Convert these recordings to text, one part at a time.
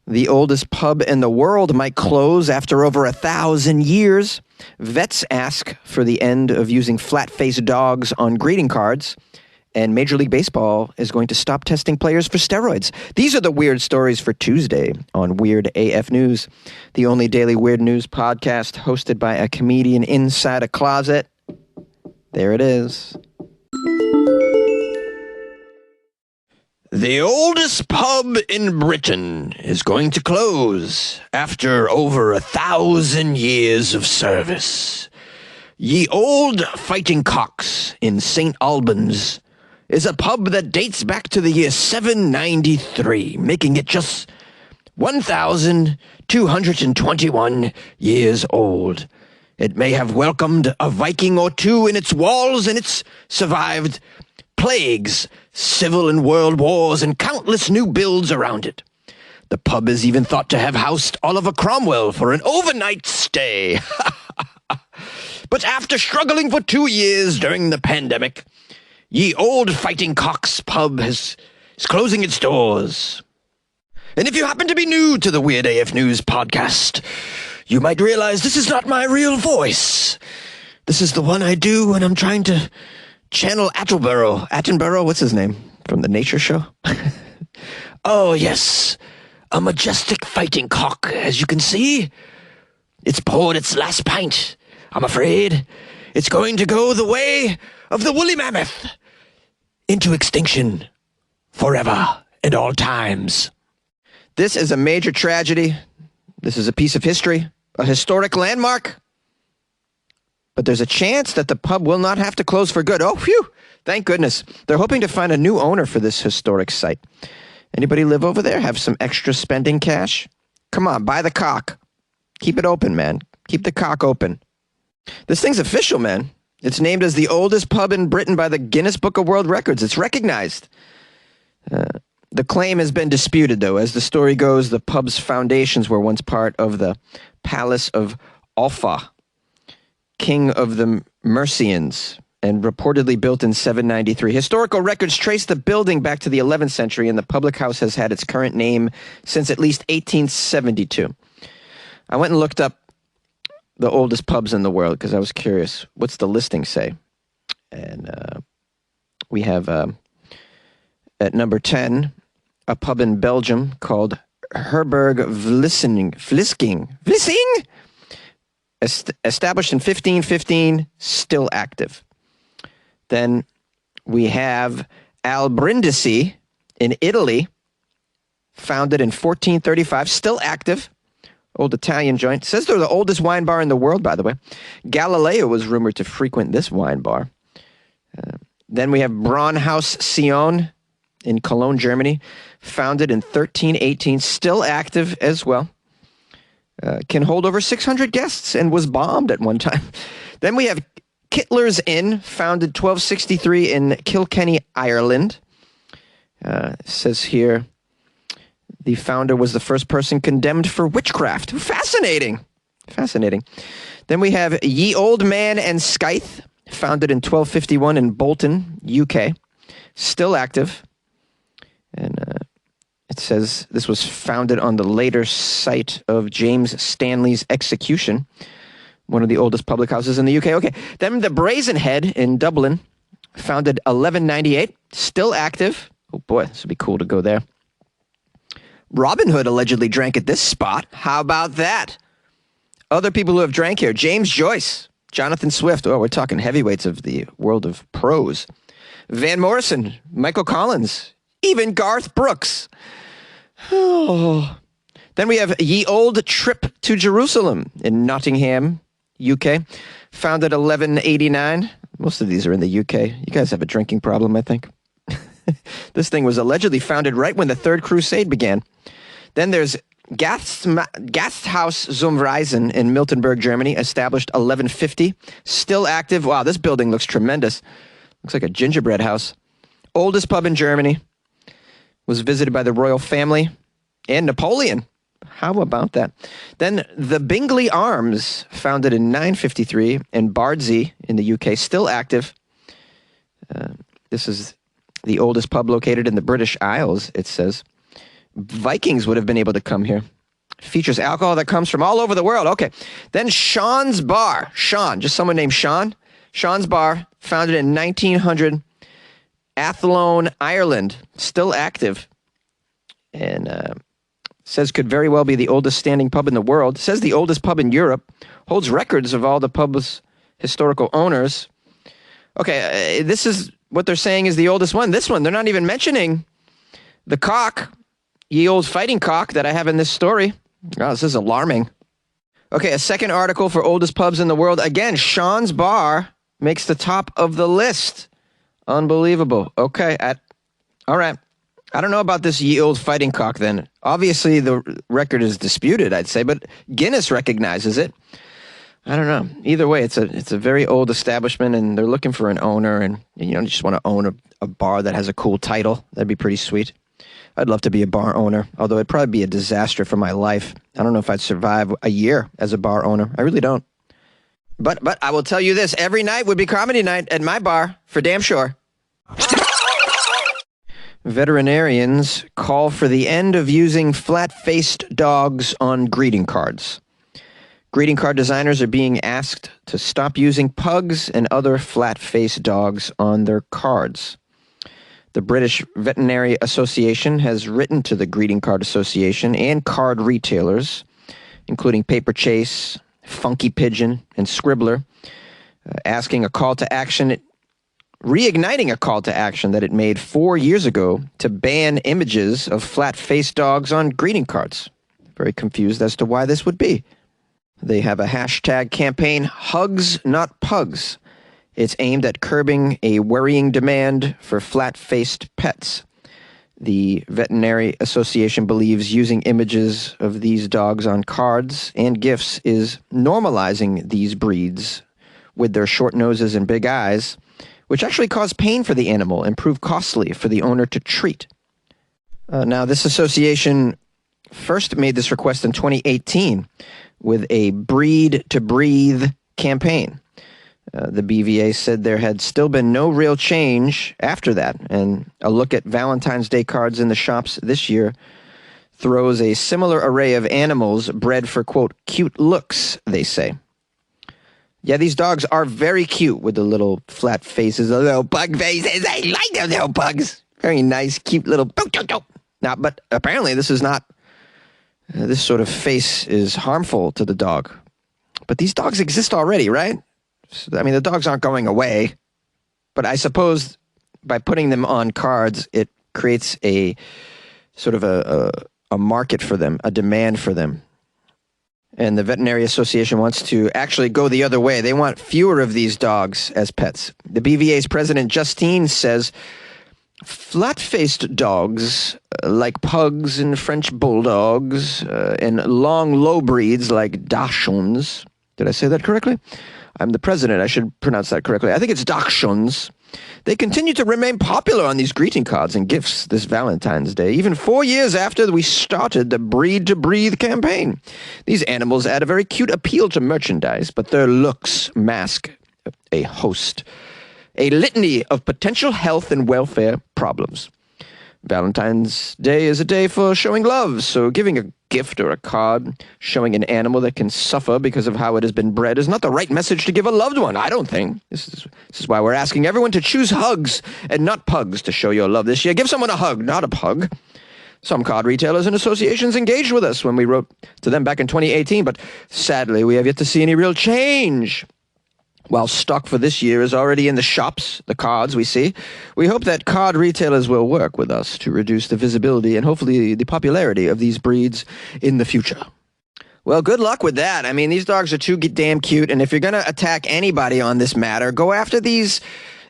The oldest pub in the world might close after over 1,000 years. Vets ask for the end of using flat-faced dogs on greeting cards. And Major League Baseball is going to stop testing players for steroids. These are the weird stories for Tuesday on Weird AF News, the only daily weird news podcast hosted by a comedian inside a closet. There it is. The oldest pub in Britain is going to close after over 1,000 years of service. Ye Old Fighting Cocks in St. Albans is a pub that dates back to the year 793, making it just 1,221 years old. It may have welcomed a Viking or two in its walls, and it's survived plagues, civil and world wars, and countless new builds around it. The pub is even thought to have housed Oliver Cromwell for an overnight stay. But after struggling for 2 years during the pandemic, Ye Old Fighting Cocks pub is closing its doors. And if you happen to be new to the Weird AF News podcast, you might realize this is not my real voice. This is the one I do when I'm trying to channel Attenborough, what's his name? From the Nature Show? Oh, yes. A majestic fighting cock, as you can see. It's poured its last pint. I'm afraid it's going to go the way of the woolly mammoth into extinction forever and all times. This is a major tragedy. This is a piece of history, a historic landmark. But there's a chance that the pub will not have to close for good. Oh, phew! Thank goodness. They're hoping to find a new owner for this historic site. Anybody live over there? Have some extra spending cash? Come on, buy the cock. Keep it open, man. Keep the cock open. This thing's official, man. It's named as the oldest pub in Britain by the Guinness Book of World Records. It's recognized. The claim has been disputed, though. As the story goes, the pub's foundations were once part of the Palace of Offa, king of the Mercians, and reportedly built in 793. Historical records trace the building back to the 11th century, and the public house has had its current name since at least 1872. I went and looked up the oldest pubs in the world because I was curious. What's the listing say? And we have, at number 10, a pub in Belgium called Herberg Vlissing? Established in 1515, still active. Then we have Al Brindisi in Italy, founded in 1435, still active. Old Italian joint. Says they're the oldest wine bar in the world, by the way. Galileo was rumored to frequent this wine bar. Then we have Braunhaus Sion in Cologne, Germany, founded in 1318, still active as well. Can hold over 600 guests and was bombed at one time. Then we have Kittler's Inn, founded 1263 in Kilkenny, Ireland. Says here, the founder was the first person condemned for witchcraft. Fascinating. Fascinating. Then we have Ye Old Man and Scythe, founded in 1251 in Bolton, UK. Still active. And it says this was founded on the later site of James Stanley's execution, one of the oldest public houses in the UK. Okay, then the Brazen Head in Dublin, founded 1198, still active. Oh boy, this would be cool to go there. Robin Hood allegedly drank at this spot. How about that? Other people who have drank here, James Joyce, Jonathan Swift. Oh, we're talking heavyweights of the world of prose. Van Morrison, Michael Collins, even Garth Brooks. Oh. Then we have Ye Old Trip to Jerusalem in Nottingham, UK, founded 1189. Most of these are in the UK. You guys have a drinking problem, I think. This thing was allegedly founded right when the Third Crusade began. Then there's Gasthaus zum Reisen in Miltenberg, Germany, established 1150. Still active. Wow, this building looks tremendous. Looks like a gingerbread house. Oldest pub in Germany. Was visited by the royal family and Napoleon. How about that? Then the Bingley Arms, founded in 953 in Bardsey in the UK, still active. This is the oldest pub located in the British Isles, it says. Vikings would have been able to come here. Features alcohol that comes from all over the world. Okay. Then Sean's Bar. Sean, just someone named Sean. Sean's Bar, founded in 1900, Athlone, Ireland, still active. And says could very well be the oldest standing pub in the world. Says the oldest pub in Europe. Holds records of all the pub's historical owners. Okay, this is what they're saying is the oldest one. This one, they're not even mentioning the cock, ye old fighting cock that I have in this story. Oh, this is alarming. Okay, a second article for oldest pubs in the world. Again, Sean's Bar makes the top of the list. Unbelievable. Okay, all right. I don't know about this ye old fighting cock then. Obviously, the record is disputed, I'd say, but Guinness recognizes it. I don't know. Either way, it's a very old establishment, and they're looking for an owner, and you just want to own a bar that has a cool title. That'd be pretty sweet. I'd love to be a bar owner, although it'd probably be a disaster for my life. I don't know if I'd survive a year as a bar owner. I really don't. But I will tell you this, every night would be comedy night at my bar, for damn sure. Veterinarians call for the end of using flat-faced dogs on greeting cards. Greeting card designers are being asked to stop using pugs and other flat-faced dogs on their cards. The British Veterinary Association has written to the Greeting Card Association and card retailers, including Paper Chase, Funky Pigeon, and Scribbler, asking a call to action, reigniting a call to action that it made 4 years ago to ban images of flat-faced dogs on greeting cards. Very confused as to why this would be. They have a hashtag campaign, Hugs Not Pugs. It's aimed at curbing a worrying demand for flat-faced pets. The Veterinary Association believes using images of these dogs on cards and gifts is normalizing these breeds with their short noses and big eyes, which actually cause pain for the animal and prove costly for the owner to treat. Now, this association first made this request in 2018 with a Breed to Breathe campaign. The BVA said there had still been no real change after that, and a look at Valentine's Day cards in the shops this year throws a similar array of animals bred for, quote, cute looks, they say. Yeah, these dogs are very cute with the little flat faces, the little pug faces. I like them little pugs. Very nice, cute little... Now, but apparently this is not... this sort of face is harmful to the dog. But these dogs exist already, right? I mean, the dogs aren't going away. But I suppose by putting them on cards, it creates a sort of a market for them, a demand for them. And the Veterinary Association wants to actually go the other way. They want fewer of these dogs as pets. The BVA's president, Justine, says flat-faced dogs like pugs and French bulldogs and long low breeds like dachshunds. Did I say that correctly? I'm the president. I should pronounce that correctly. I think it's dachshunds. They continue to remain popular on these greeting cards and gifts this Valentine's Day, even 4 years after we started the Breed to Breathe campaign. These animals add a very cute appeal to merchandise, but their looks mask a litany of potential health and welfare problems. Valentine's Day is a day for showing love, so giving a gift or a card showing an animal that can suffer because of how it has been bred is not the right message to give a loved one, I don't think. This is why we're asking everyone to choose hugs and not pugs to show your love this year. Give someone a hug, not a pug. Some card retailers and associations engaged with us when we wrote to them back in 2018, but sadly we have yet to see any real change. While stock for this year is already in the shops, the cards we see, we hope that card retailers will work with us to reduce the visibility and hopefully the popularity of these breeds in the future. Well, good luck with that. I mean, these dogs are too damn cute, and if you're going to attack anybody on this matter, go after these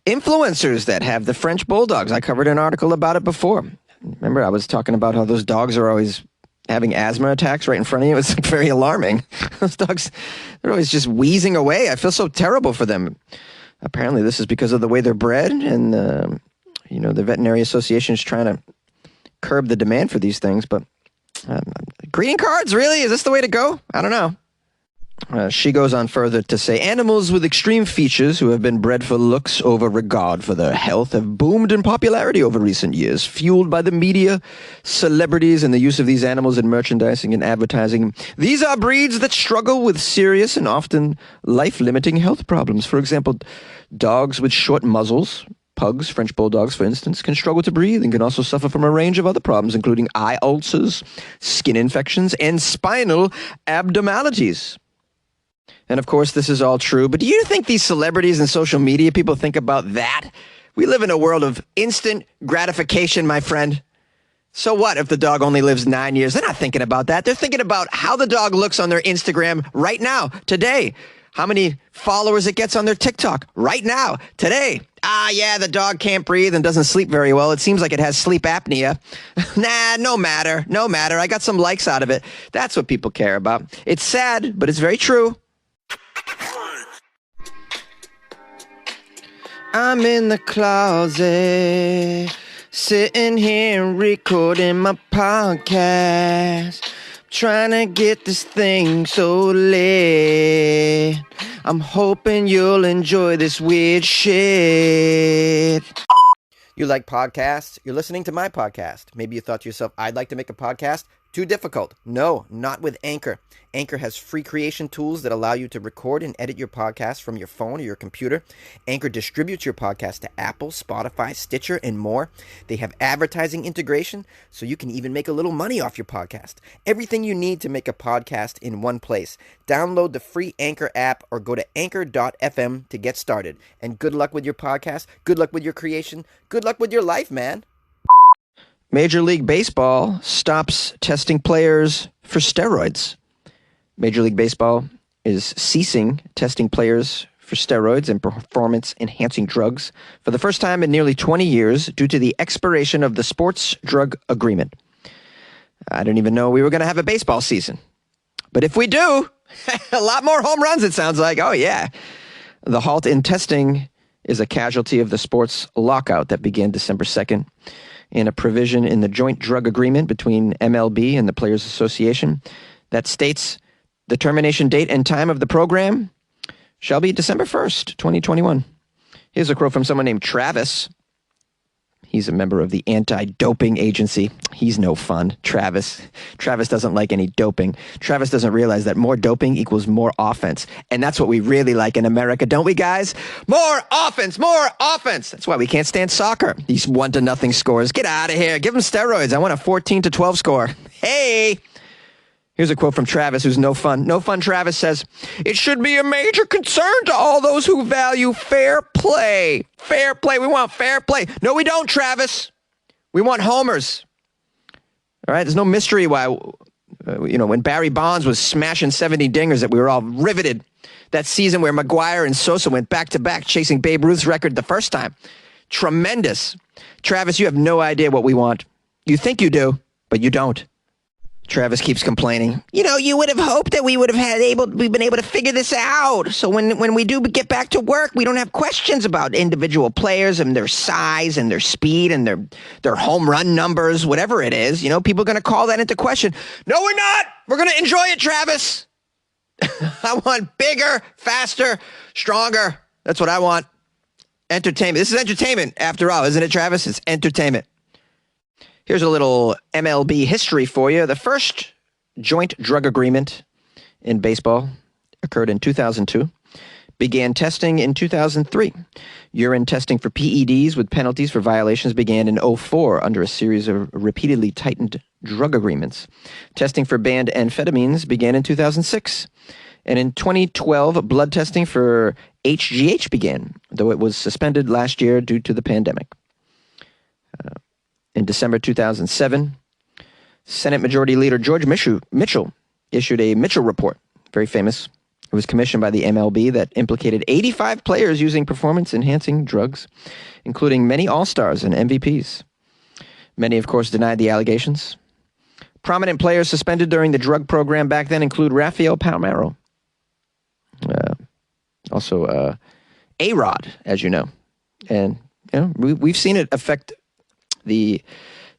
influencers that have the French bulldogs. I covered an article about it before. Remember, I was talking about how those dogs are always having asthma attacks right in front of you. It's very alarming. Those dogs, they're always just wheezing away. I feel so terrible for them. Apparently, this is because of the way they're bred, and the Veterinary Association is trying to curb the demand for these things. But greeting cards, really? Is this the way to go? I don't know. She goes on further to say, animals with extreme features who have been bred for looks over regard for their health have boomed in popularity over recent years, fueled by the media, celebrities, and the use of these animals in merchandising and advertising. These are breeds that struggle with serious and often life-limiting health problems. For example, dogs with short muzzles, pugs, French bulldogs, for instance, can struggle to breathe and can also suffer from a range of other problems, including eye ulcers, skin infections, and spinal abnormalities. And of course, this is all true, but do you think these celebrities and social media people think about that? We live in a world of instant gratification, my friend. So what if the dog only lives 9 years? They're not thinking about that. They're thinking about how the dog looks on their Instagram right now, today. How many followers it gets on their TikTok right now, today. Yeah, the dog can't breathe and doesn't sleep very well. It seems like it has sleep apnea. Nah, no matter. I got some likes out of it. That's what people care about. It's sad, but it's very true. I'm in the closet, sitting here recording my podcast, trying to get this thing so lit. I'm hoping you'll enjoy this weird shit. You like podcasts? You're listening to my podcast. Maybe you thought to yourself, I'd like to make a podcast. Too difficult. No, not with Anchor. Anchor has free creation tools that allow you to record and edit your podcast from your phone or your computer. Anchor distributes your podcast to Apple, Spotify, Stitcher, and more. They have advertising integration, so you can even make a little money off your podcast. Everything you need to make a podcast in one place. Download the free Anchor app or go to anchor.fm to get started. And good luck with your podcast. Good luck with your creation. Good luck with your life, man. Major League Baseball stops testing players for steroids. Major League Baseball is ceasing testing players for steroids and performance-enhancing drugs for the first time in nearly 20 years due to the expiration of the sports drug agreement. I didn't even know we were going to have a baseball season. But if we do, a lot more home runs, it sounds like. Oh, yeah. The halt in testing is a casualty of the sports lockout that began December 2nd. In a provision in the joint drug agreement between MLB and the Players Association that states the termination date and time of the program shall be December 1st, 2021. Here's a quote from someone named Travis. He's a member of the anti-doping agency. He's no fun, Travis. Travis doesn't like any doping. Travis doesn't realize that more doping equals more offense. And that's what we really like in America, don't we, guys? More offense, more offense. That's why we can't stand soccer. These 1-0 scores. Get out of here. Give them steroids. I want a 14-12 score. Hey! Here's a quote from Travis, who's no fun. No fun Travis says, "It should be a major concern to all those who value fair play. Fair play. We want fair play." No, we don't, Travis. We want homers. All right? There's no mystery why, when Barry Bonds was smashing 70 dingers that we were all riveted. That season where McGuire and Sosa went back-to-back chasing Babe Ruth's record the first time. Tremendous. Travis, you have no idea what we want. You think you do, but you don't. Travis keeps complaining. You would have hoped that we've been able to figure this out. So when we do get back to work, we don't have questions about individual players and their size and their speed and their home run numbers, whatever it is. People are going to call that into question. No, we're not. We're going to enjoy it, Travis. I want bigger, faster, stronger. That's what I want. Entertainment. This is entertainment after all, isn't it, Travis? It's entertainment. Here's a little MLB history for you. The first joint drug agreement in baseball occurred in 2002, began testing in 2003. Urine testing for PEDs with penalties for violations began in 2004 under a series of repeatedly tightened drug agreements. Testing for banned amphetamines began in 2006. And in 2012, blood testing for HGH began, though it was suspended last year due to the pandemic. In December 2007, Senate Majority Leader George Mitchell issued a Mitchell Report, very famous. It was commissioned by the MLB that implicated 85 players using performance-enhancing drugs, including many All-Stars and MVPs. Many, of course, denied the allegations. Prominent players suspended during the drug program back then include Rafael Palmeiro, also A-Rod, as you know. And we've seen it affect the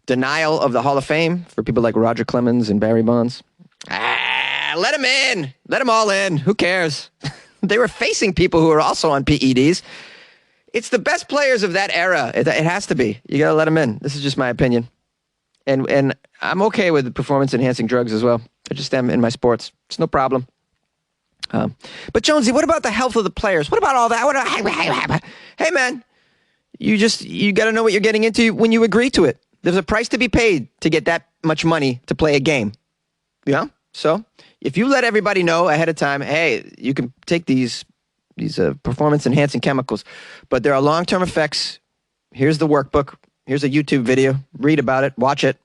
denial of the Hall of Fame for people like Roger Clemens and Barry Bonds. Yeah, let them in. Let them all in. Who cares? They were facing people who were also on PEDs. It's the best players of that era. It has to be. You got to let them in. This is just my opinion. And I'm okay with performance-enhancing drugs as well. I just am in my sports. It's no problem. But Jonesy, what about the health of the players? What about all that? Hey, man, you got to know what you're getting into when you agree to it. There's a price to be paid to get that much money to play a game. Yeah? So if you let everybody know ahead of time, hey, you can take these performance-enhancing chemicals, but there are long-term effects. Here's the workbook. Here's a YouTube video. Read about it. Watch it.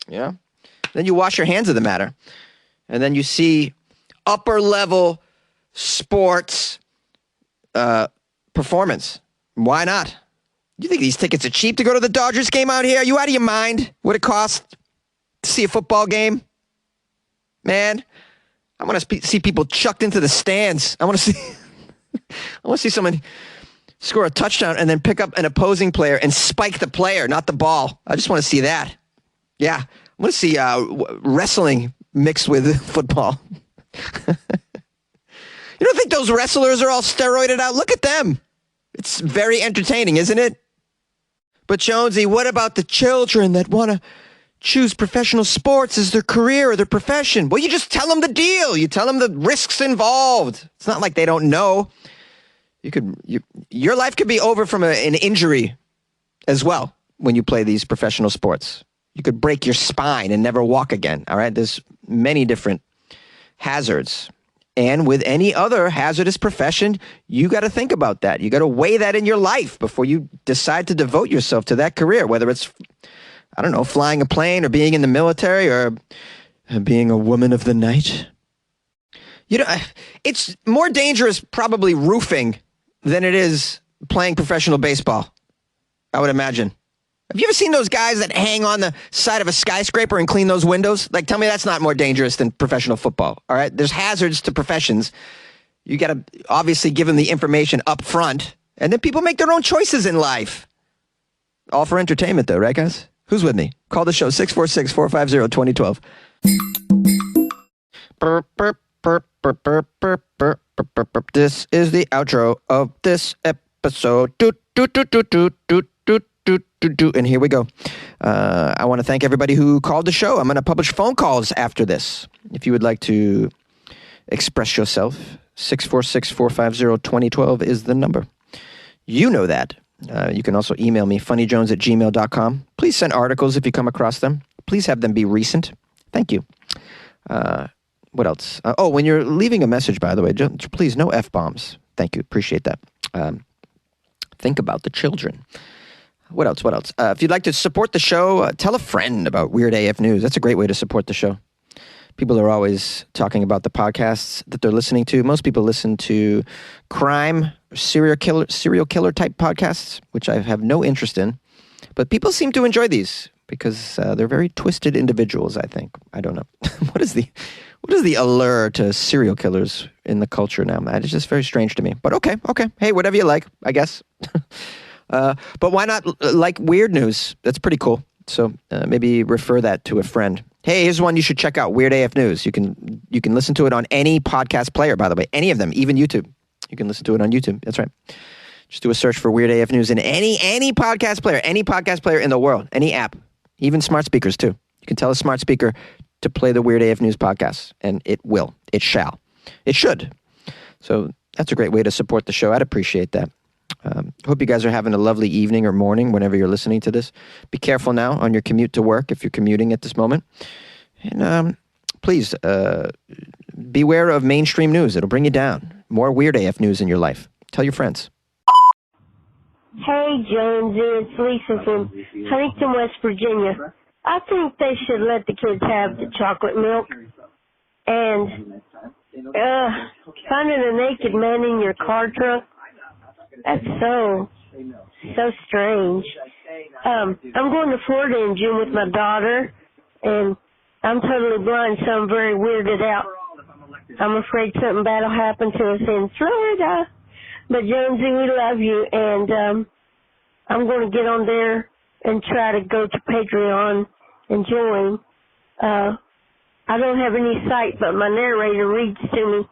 Yeah? Then you wash your hands of the matter. And then you see upper-level sports performance. Why not? You think these tickets are cheap to go to the Dodgers game out here? Are you out of your mind? What it costs to see a football game? Man, I want to see people chucked into the stands. I want to see someone score a touchdown and then pick up an opposing player and spike the player, not the ball. I just want to see that. Yeah, I want to see wrestling mixed with football. You don't think those wrestlers are all steroided out? Look at them. It's very entertaining, isn't it? But Jonesy, what about the children that want to choose professional sports as their career or their profession? Well, you just tell them the deal. You tell them the risks involved. It's not like they don't know. Your life could be over from an injury as well when you play these professional sports. You could break your spine and never walk again. All right. There's many different hazards. And with any other hazardous profession, you got to think about that. You got to weigh that in your life before you decide to devote yourself to that career, whether it's, I don't know, flying a plane or being in the military or being a woman of the night. You know, it's more dangerous probably roofing than it is playing professional baseball, I would imagine. Have you ever seen those guys that hang on the side of a skyscraper and clean those windows? Like, tell me that's not more dangerous than professional football, all right? There's hazards to professions. You got to obviously give them the information up front, and then people make their own choices in life. All for entertainment, though, right, guys? Who's with me? Call the show, 646-450-2012. This is the outro of this episode. And here we go. I want to thank everybody who called the show. I'm going to publish phone calls after this. If you would like to express yourself, 646-450-2012 is the number. You know that. You can also email me, funnyjones@gmail.com. Please send articles if you come across them. Please have them be recent. Thank you. What else? When you're leaving a message, by the way, please, no F-bombs. Thank you. Appreciate that. Think about the children. What else? If you'd like to support the show, tell a friend about Weird AF News. That's a great way to support the show. People are always talking about the podcasts that they're listening to. Most people listen to crime, serial killer type podcasts, which I have no interest in. But people seem to enjoy these because they're very twisted individuals, I think. I don't know. What is the allure to serial killers in the culture now? It's just very strange to me. But okay. Hey, whatever you like, I guess. But why not like weird news? That's pretty cool. So maybe refer that to a friend. Hey, here's one you should check out, Weird AF News. You can listen to it on any podcast player, by the way. Any of them, even YouTube. You can listen to it on YouTube. That's right. Just do a search for Weird AF News in any podcast player in the world, any app, even smart speakers too. You can tell a smart speaker to play the Weird AF News podcast, and it will. It shall. It should. So that's a great way to support the show. I'd appreciate that. Hope you guys are having a lovely evening or morning whenever you're listening to this. Be careful now on your commute to work if you're commuting at this moment. And please, beware of mainstream news. It'll bring you down. More Weird AF News in your life. Tell your friends. Hey, Jonesy, it's Lisa from Huntington, West Virginia. I think they should let the kids have the chocolate milk. And finding a naked man in your car trunk, that's so strange. I'm going to Florida in June with my daughter, and I'm totally blind, so I'm very weirded out. I'm afraid something bad will happen to us in Florida. But Jonesy, we love you, and I'm going to get on there and try to go to Patreon and join. I don't have any sight, but my narrator reads to me.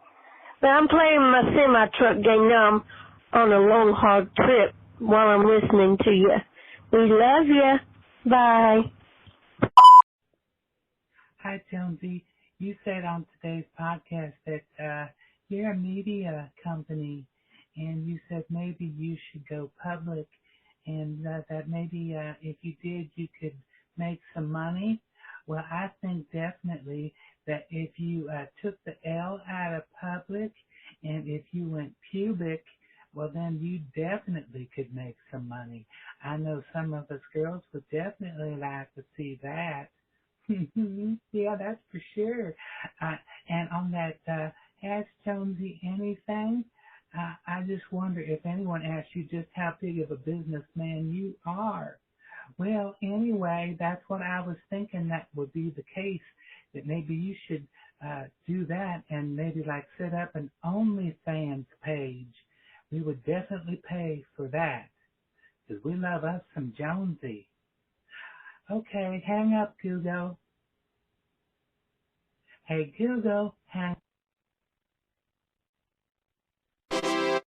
But I'm playing my semi-truck game now. I'm on a long, hard trip while I'm listening to you. We love you. Bye. Hi, Jonesy. You said on today's podcast that you're a media company, and you said maybe you should go public, and that maybe if you did, you could make some money. Well, I think definitely that if you took the L out of public, and if you went pubic, well, then you definitely could make some money. I know some of us girls would definitely like to see that. Yeah, that's for sure. And on that, Ask Jonesy anything, I just wonder if anyone asked you just how big of a businessman you are. Well, anyway, that's what I was thinking that would be the case, that maybe you should do that and maybe like set up an OnlyFans page. We would definitely pay for that because we love us some Jonesy. Okay, hang up, Google. Hey, Google, hang